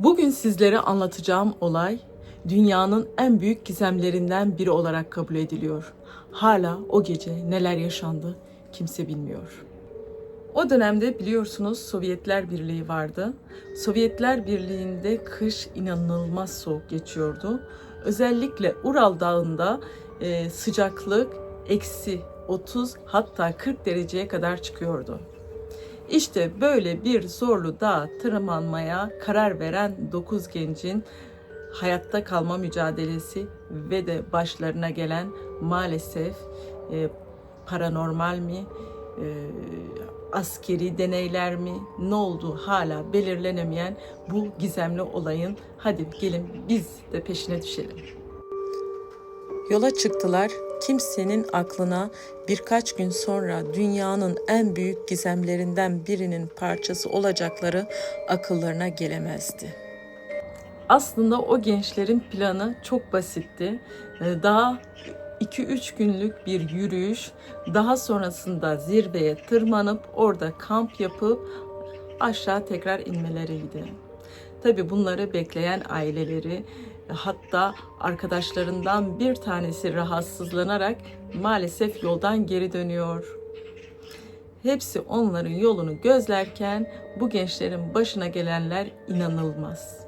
Bugün sizlere anlatacağım olay dünyanın en büyük gizemlerinden biri olarak kabul ediliyor. Hala o gece neler yaşandı kimse bilmiyor. O dönemde biliyorsunuz Sovyetler Birliği vardı. Sovyetler Birliği'nde kış inanılmaz soğuk geçiyordu. Özellikle Ural Dağı'nda sıcaklık eksi 30 hatta 40 dereceye kadar çıkıyordu. İşte böyle bir zorlu dağa tırmanmaya karar veren 9 gencin hayatta kalma mücadelesi ve de başlarına gelen maalesef paranormal mi, askeri deneyler mi, ne olduğu hala belirlenemeyen bu gizemli olayın hadi gelin biz de peşine düşelim. Yola çıktılar. Kimsenin aklına birkaç gün sonra dünyanın en büyük gizemlerinden birinin parçası olacakları akıllarına gelemezdi. Aslında o gençlerin planı çok basitti. Daha 2-3 günlük bir yürüyüş, daha sonrasında zirveye tırmanıp orada kamp yapıp aşağı tekrar inmeleriydi. Tabii bunları bekleyen aileleri, hatta arkadaşlarından bir tanesi rahatsızlanarak maalesef yoldan geri dönüyor. Hepsi onların yolunu gözlerken bu gençlerin başına gelenler inanılmaz.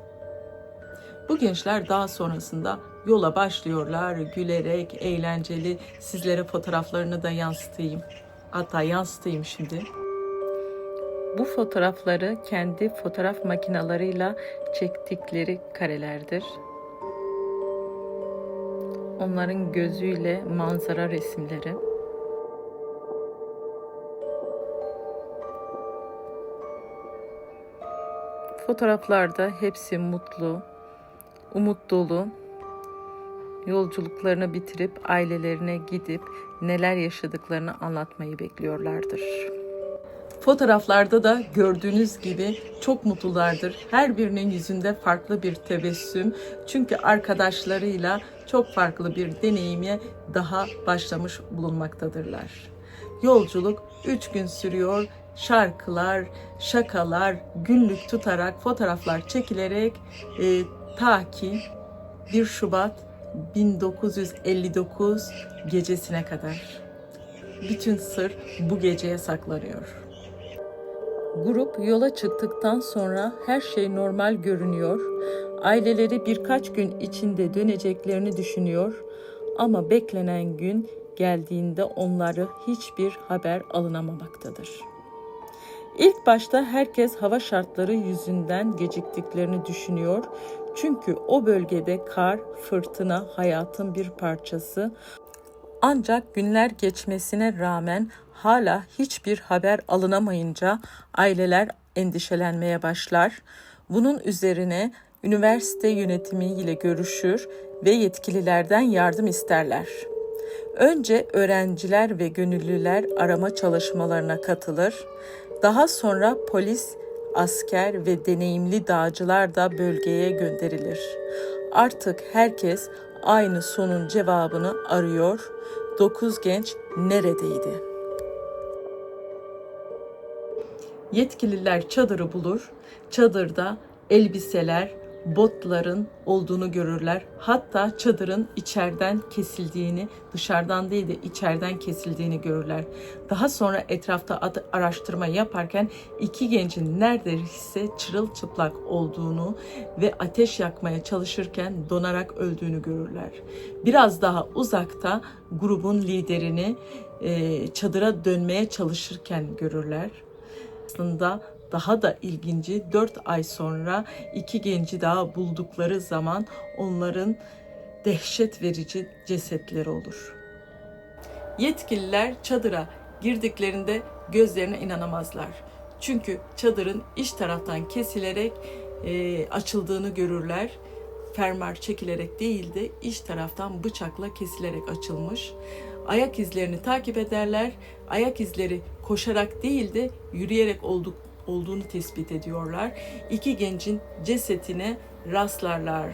Bu gençler daha sonrasında yola başlıyorlar, gülerek, eğlenceli. Sizlere fotoğraflarını da yansıtayım. Hatta yansıtayım şimdi. Bu fotoğrafları kendi fotoğraf makinalarıyla çektikleri karelerdir. Onların gözüyle manzara resimleri. Fotoğraflarda hepsi mutlu, umut dolu. Yolculuklarını bitirip ailelerine gidip neler yaşadıklarını anlatmayı bekliyorlardır. Fotoğraflarda da gördüğünüz gibi çok mutlulardır. Her birinin yüzünde farklı bir tebessüm. Çünkü arkadaşlarıyla çok farklı bir deneyime daha başlamış bulunmaktadırlar. Yolculuk 3 gün sürüyor. Şarkılar, şakalar, günlük tutarak, fotoğraflar çekilerek ta ki 1 Şubat 1959 gecesine kadar. Bütün sır bu geceye saklanıyor. Grup yola çıktıktan sonra her şey normal görünüyor. Aileleri birkaç gün içinde döneceklerini düşünüyor. Ama beklenen gün geldiğinde onları hiçbir haber alınamamaktadır. İlk başta herkes hava şartları yüzünden geciktiklerini düşünüyor. Çünkü o bölgede kar, fırtına hayatın bir parçası. Ancak günler geçmesine rağmen hala hiçbir haber alınamayınca aileler endişelenmeye başlar. Bunun üzerine üniversite yönetimiyle görüşür ve yetkililerden yardım isterler. Önce öğrenciler ve gönüllüler arama çalışmalarına katılır. Daha sonra polis, asker ve deneyimli dağcılar da bölgeye gönderilir. Artık herkes aynı sorunun cevabını arıyor. 9 genç neredeydi? Yetkililer çadırı bulur. Çadırda elbiseler, botların olduğunu görürler. Hatta çadırın içeriden kesildiğini, dışarıdan değil de içeriden kesildiğini görürler. Daha sonra etrafta araştırma yaparken 2 gencin neredeyse çırılçıplak olduğunu ve ateş yakmaya çalışırken donarak öldüğünü görürler. Biraz daha uzakta grubun liderini çadıra dönmeye çalışırken görürler. Aslında daha da ilginci 4 ay sonra 2 genci daha buldukları zaman onların dehşet verici cesetleri olur. Yetkililer çadıra girdiklerinde gözlerine inanamazlar. Çünkü çadırın iç taraftan kesilerek açıldığını görürler. Fermuar çekilerek değil de iç taraftan bıçakla kesilerek açılmış. Ayak izlerini takip ederler. Ayak izleri koşarak değil de yürüyerek olduğunu tespit ediyorlar. 2 gencin cesetine rastlarlar.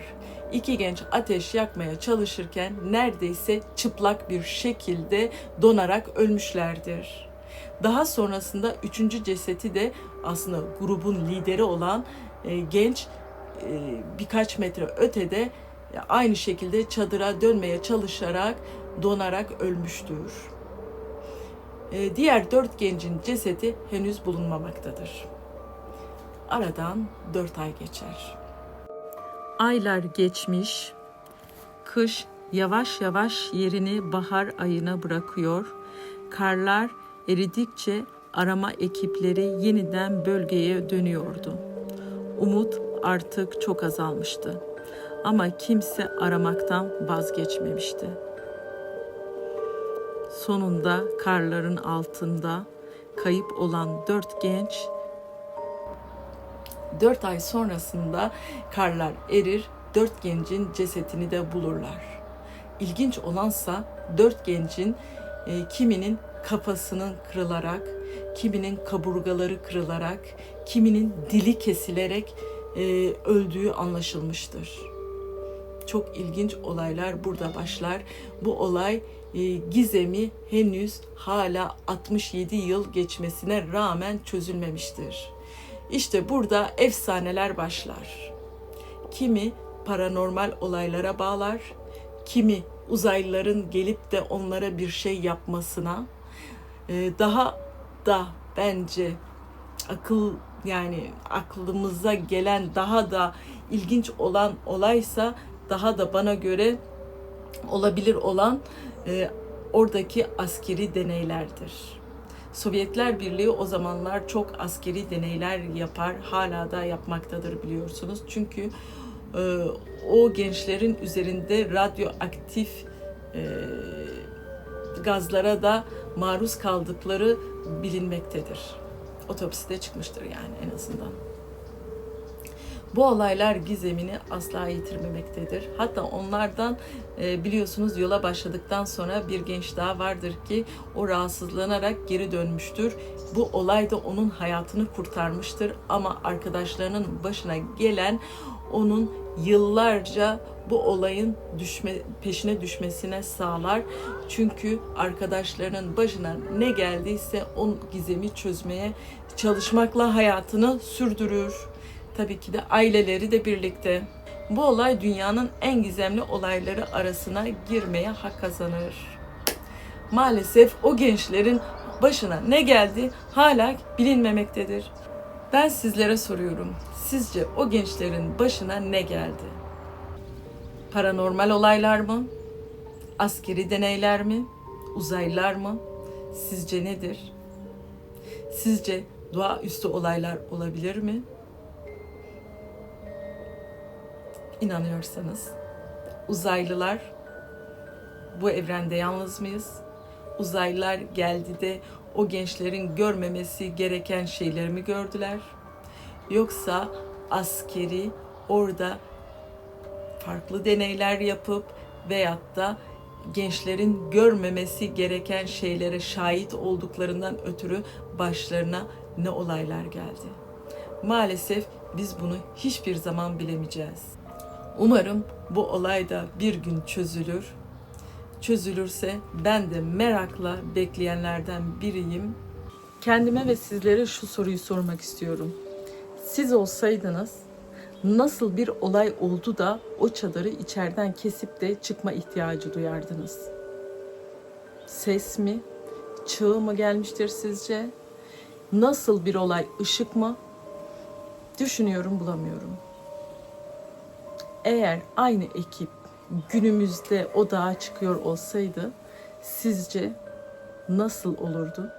2 genç ateş yakmaya çalışırken neredeyse çıplak bir şekilde donarak ölmüşlerdir. Daha sonrasında 3. ceseti de aslında grubun lideri olan genç birkaç metre ötede aynı şekilde çadıra dönmeye çalışarak donarak ölmüştür. Diğer 4 gencin cesedi henüz bulunmamaktadır. Aradan 4 ay geçer. Aylar geçmiş, kış yavaş yavaş yerini bahar ayına bırakıyor. Karlar eridikçe arama ekipleri yeniden bölgeye dönüyordu. Umut artık çok azalmıştı. Ama kimse aramaktan vazgeçmemişti. Sonunda karların altında kayıp olan 4 genç 4 ay sonrasında karlar erir, 4 gencin cesetini de bulurlar. İlginç olansa 4 gencin kiminin kafasının kırılarak, kiminin kaburgaları kırılarak, kiminin dili kesilerek öldüğü anlaşılmıştır. Çok ilginç olaylar burada başlar. Bu olay gizemi henüz hala 67 yıl geçmesine rağmen çözülmemiştir. İşte burada efsaneler başlar. Kimi paranormal olaylara bağlar, kimi uzaylıların gelip de onlara bir şey yapmasına, daha da bence aklımıza gelen daha da ilginç olan olaysa daha da bana göre olabilir olan oradaki askeri deneylerdir. Sovyetler Birliği o zamanlar çok askeri deneyler yapar, hala da yapmaktadır biliyorsunuz. Çünkü o gençlerin üzerinde radyoaktif gazlara da maruz kaldıkları bilinmektedir. Otopside çıkmıştır yani en azından. Bu olaylar gizemini asla yitirmemektedir. Hatta onlardan biliyorsunuz yola başladıktan sonra bir genç daha vardır ki o rahatsızlanarak geri dönmüştür. Bu olay da onun hayatını kurtarmıştır ama arkadaşlarının başına gelen onun yıllarca bu olayın peşine düşmesine sağlar. Çünkü arkadaşlarının başına ne geldiyse o gizemi çözmeye çalışmakla hayatını sürdürür. Tabii ki de aileleri de birlikte. Bu olay dünyanın en gizemli olayları arasına girmeye hak kazanır. Maalesef o gençlerin başına ne geldi hala bilinmemektedir. Ben sizlere soruyorum. Sizce o gençlerin başına ne geldi? Paranormal olaylar mı? Askeri deneyler mi? Uzaylılar mı? Sizce nedir? Sizce doğaüstü olaylar olabilir mi? İnanıyorsanız uzaylılar, bu evrende yalnız mıyız? Uzaylılar geldi de o gençlerin görmemesi gereken şeyleri mi gördüler? Yoksa askeri orada farklı deneyler yapıp veyahut da gençlerin görmemesi gereken şeylere şahit olduklarından ötürü başlarına ne olaylar geldi? Maalesef biz bunu hiçbir zaman bilemeyeceğiz. Umarım bu olay da bir gün çözülür. Çözülürse ben de merakla bekleyenlerden biriyim. Kendime ve sizlere şu soruyu sormak istiyorum. Siz olsaydınız nasıl bir olay oldu da o çadırı içeriden kesip de çıkma ihtiyacı duyardınız? Ses mi? Çığ mı gelmiştir sizce? Nasıl bir olay? Işık mı? Düşünüyorum, bulamıyorum. Eğer aynı ekip günümüzde o dağa çıkıyor olsaydı sizce nasıl olurdu?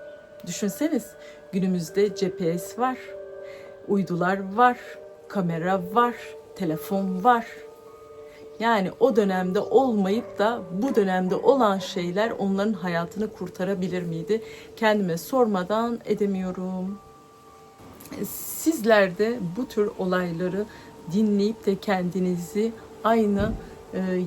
Düşünseniz günümüzde GPS var, uydular var, kamera var, telefon var. Yani o dönemde olmayıp da bu dönemde olan şeyler onların hayatını kurtarabilir miydi? Kendime sormadan edemiyorum. Sizler de bu tür olayları dinleyip de kendinizi aynı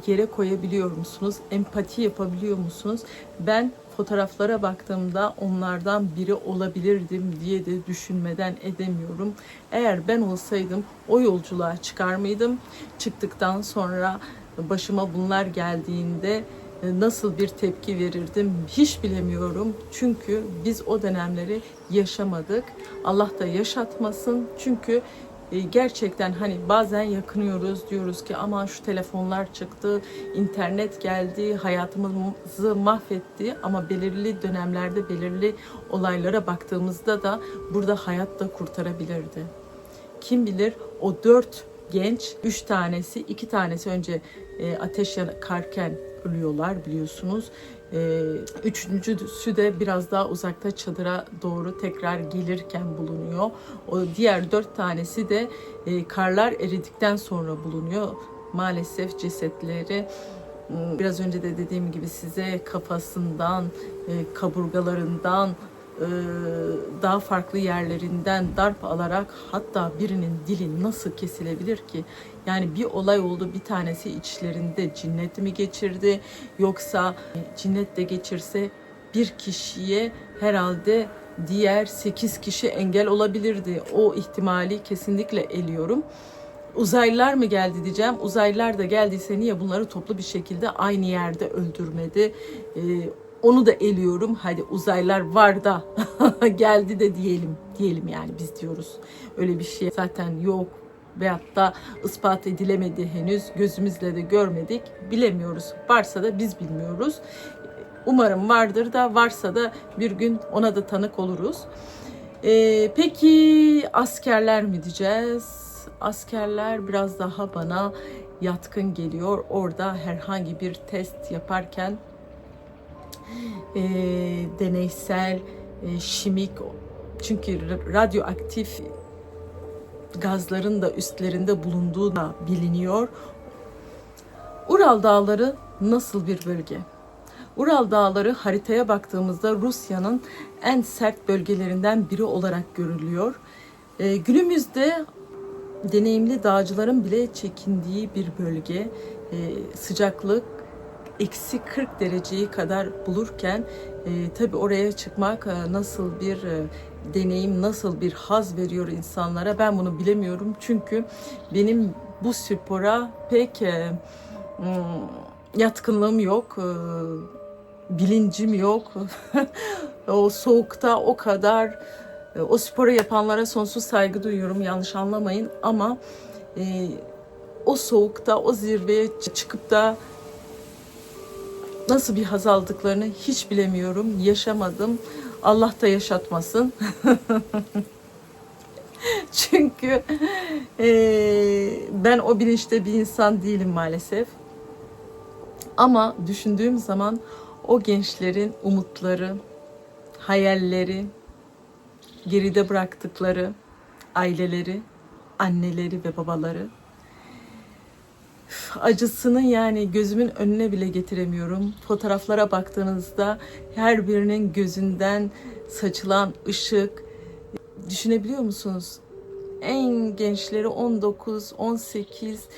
yere koyabiliyor musunuz? Empati yapabiliyor musunuz? Ben fotoğraflara baktığımda onlardan biri olabilirdim diye de düşünmeden edemiyorum. Eğer ben olsaydım o yolculuğa çıkar mıydım? Çıktıktan sonra başıma bunlar geldiğinde nasıl bir tepki verirdim hiç bilemiyorum. Çünkü biz o dönemleri yaşamadık. Allah da yaşatmasın. Çünkü Gerçekten hani bazen yakınıyoruz, diyoruz ki aman şu telefonlar çıktı, internet geldi, hayatımızı mahvetti, ama belirli dönemlerde belirli olaylara baktığımızda da burada hayat da kurtarabilirdi. Kim bilir, o 4 genç, 3 tanesi, 2 tanesi önce ateş yakarken ölüyorlar biliyorsunuz. Üçüncüsü de biraz daha uzakta çadıra doğru tekrar gelirken bulunuyor. O diğer 4 tanesi de karlar eridikten sonra bulunuyor. Maalesef cesetleri biraz önce de dediğim gibi size kafasından, kaburgalarından, daha farklı yerlerinden darp alarak, hatta birinin dili nasıl kesilebilir ki? Yani bir olay oldu, bir tanesi içlerinde cinnet mi geçirdi, yoksa cinnet de geçirse bir kişiye herhalde diğer 8 kişi engel olabilirdi. O ihtimali kesinlikle eliyorum. Uzaylılar mı geldi diyeceğim. Uzaylılar da geldiyse niye bunları toplu bir şekilde aynı yerde öldürmedi? Onu da eliyorum. Hadi uzaylılar var da geldi de diyelim yani, biz diyoruz. Öyle bir şey zaten yok veyahut da ispat edilemedi henüz. Gözümüzle de görmedik. Bilemiyoruz. Varsa da biz bilmiyoruz. Umarım vardır da, varsa da bir gün ona da tanık oluruz. Peki askerler mi diyeceğiz? Askerler biraz daha bana yatkın geliyor. Orada herhangi bir test yaparken deneysel, şimik, çünkü radyoaktif gazların da üstlerinde bulunduğu da biliniyor. Ural Dağları nasıl bir bölge? Ural Dağları haritaya baktığımızda Rusya'nın en sert bölgelerinden biri olarak görülüyor. Günümüzde deneyimli dağcıların bile çekindiği bir bölge. Sıcaklık eksi 40 dereceyi kadar bulurken tabii oraya çıkmak nasıl bir deneyim, nasıl bir haz veriyor insanlara, ben bunu bilemiyorum. Çünkü benim bu spora pek yatkınlığım yok, bilincim yok. O soğukta o kadar, o sporu yapanlara sonsuz saygı duyuyorum, yanlış anlamayın, ama o soğukta o zirveye çıkıp da nasıl bir haz aldıklarını hiç bilemiyorum. Yaşamadım. Allah da yaşatmasın. Çünkü ben o bilinçte bir insan değilim maalesef. Ama düşündüğüm zaman o gençlerin umutları, hayalleri, geride bıraktıkları aileleri, anneleri ve babaları, acısını yani gözümün önüne bile getiremiyorum. Fotoğraflara baktığınızda her birinin gözünden saçılan ışık, düşünebiliyor musunuz? En gençleri 19, 18,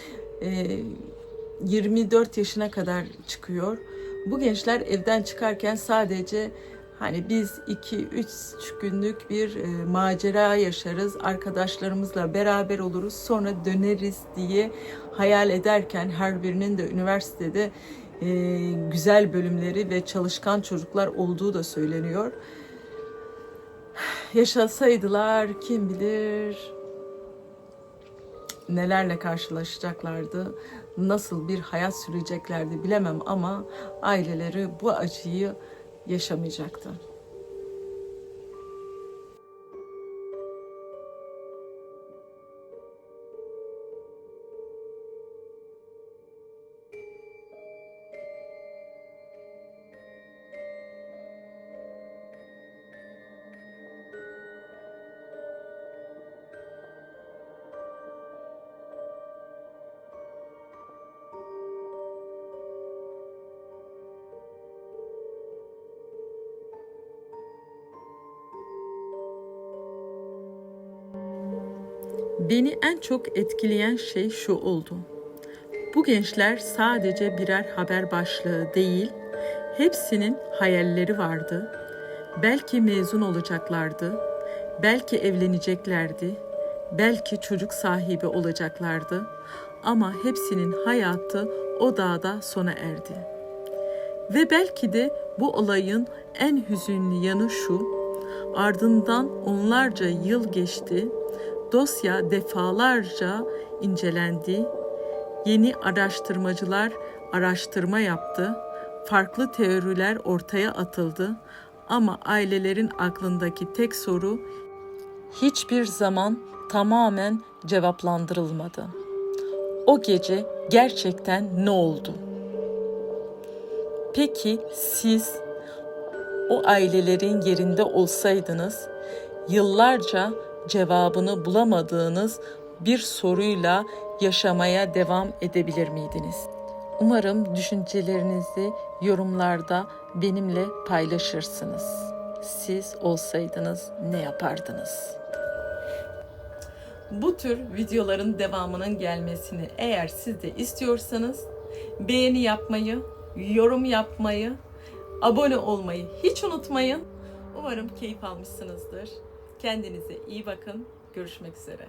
24 yaşına kadar çıkıyor. Bu gençler evden çıkarken sadece hani biz 2-3 günlük bir macera yaşarız, arkadaşlarımızla beraber oluruz, sonra döneriz diye hayal ederken, her birinin de üniversitede güzel bölümleri ve çalışkan çocuklar olduğu da söyleniyor. Yaşasaydılar kim bilir nelerle karşılaşacaklardı, nasıl bir hayat süreceklerdi bilemem, ama aileleri bu acıyı yaşamayacaktı. Beni en çok etkileyen şey şu oldu. Bu gençler sadece birer haber başlığı değil, hepsinin hayalleri vardı. Belki mezun olacaklardı, belki evleneceklerdi, belki çocuk sahibi olacaklardı. Ama hepsinin hayatı o dağda sona erdi. Ve belki de bu olayın en hüzünlü yanı şu, ardından onlarca yıl geçti. Dosya defalarca incelendi. Yeni araştırmacılar araştırma yaptı. Farklı teoriler ortaya atıldı. Ama ailelerin aklındaki tek soru hiçbir zaman tamamen cevaplandırılmadı. O gece gerçekten ne oldu? Peki siz o ailelerin yerinde olsaydınız, yıllarca cevabını bulamadığınız bir soruyla yaşamaya devam edebilir miydiniz? Umarım düşüncelerinizi yorumlarda benimle paylaşırsınız. Siz olsaydınız ne yapardınız? Bu tür videoların devamının gelmesini eğer siz de istiyorsanız beğeni yapmayı, yorum yapmayı, abone olmayı hiç unutmayın. Umarım keyif almışsınızdır. Kendinize iyi bakın. Görüşmek üzere.